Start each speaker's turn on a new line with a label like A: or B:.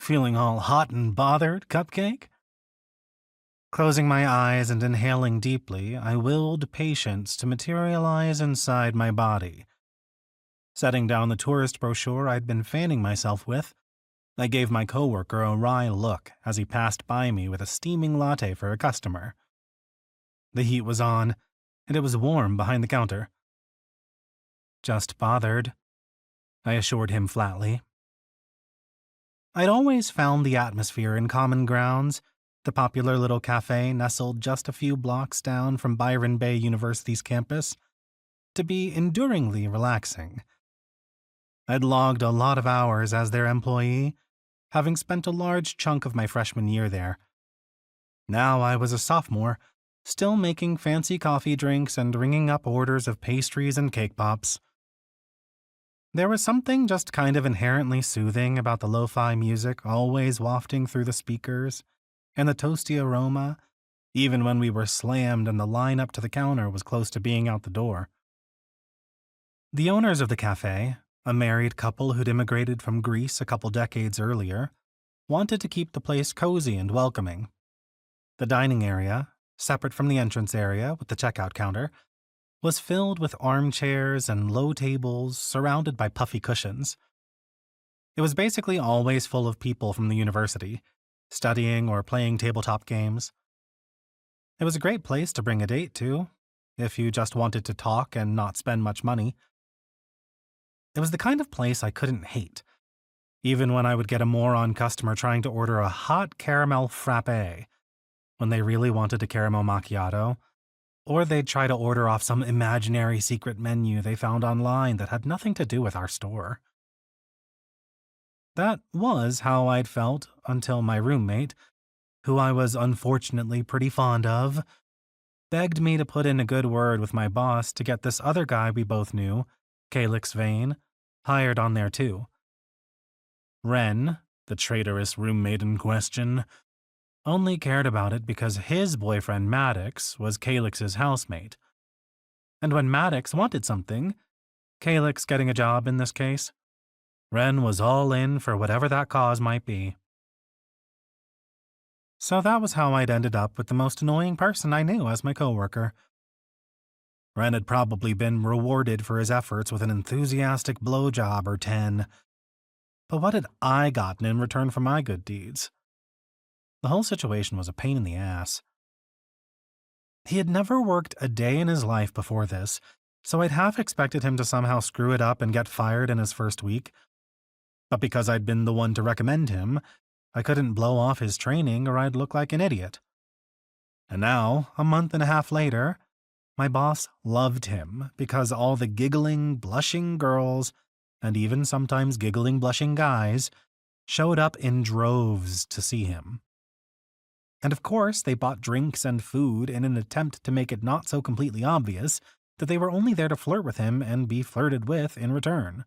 A: Feeling all hot and bothered, Cupcake? Closing my eyes and inhaling deeply, I willed patience to materialize inside my body. Setting down the tourist brochure I'd been fanning myself with, I gave my coworker a wry look as he passed by me with a steaming latte for a customer. The heat was on, and it was warm behind the counter. Just bothered, I assured him flatly. I'd always found the atmosphere in Common Grounds, the popular little cafe nestled just a few blocks down from Byron Bay University's campus, to be enduringly relaxing. I'd logged a lot of hours as their employee, having spent a large chunk of my freshman year there. Now I was a sophomore, still making fancy coffee drinks and ringing up orders of pastries and cake pops. There was something just kind of inherently soothing about the lo-fi music always wafting through the speakers, and the toasty aroma, even when we were slammed and the line up to the counter was close to being out the door. The owners of the cafe, a married couple who'd immigrated from Greece a couple decades earlier, wanted to keep the place cozy and welcoming. The dining area, separate from the entrance area with the checkout counter, was filled with armchairs and low tables surrounded by puffy cushions. It was basically always full of people from the university, studying or playing tabletop games. It was a great place to bring a date to, if you just wanted to talk and not spend much money. It was the kind of place I couldn't hate, even when I would get a moron customer trying to order a hot caramel frappe when they really wanted a caramel macchiato, or they'd try to order off some imaginary secret menu they found online that had nothing to do with our store. That was how I'd felt until my roommate, who I was unfortunately pretty fond of, begged me to put in a good word with my boss to get this other guy we both knew, Caelyx Vane, hired on there too. Wren, the traitorous roommate in question, only cared about it because his boyfriend Maddox was Caelyx's housemate. And when Maddox wanted something, Caelyx getting a job in this case, Wren was all in for whatever that cause might be. So that was how I'd ended up with the most annoying person I knew as my coworker. Wren had probably been rewarded for his efforts with an enthusiastic blowjob or 10. But what had I gotten in return for my good deeds? The whole situation was a pain in the ass. He had never worked a day in his life before this, so I'd half expected him to somehow screw it up and get fired in his first week. But because I'd been the one to recommend him, I couldn't blow off his training or I'd look like an idiot. And now, a month and a half later, my boss loved him because all the giggling, blushing girls, and even sometimes giggling, blushing guys, showed up in droves to see him. And of course, they bought drinks and food in an attempt to make it not so completely obvious that they were only there to flirt with him and be flirted with in return.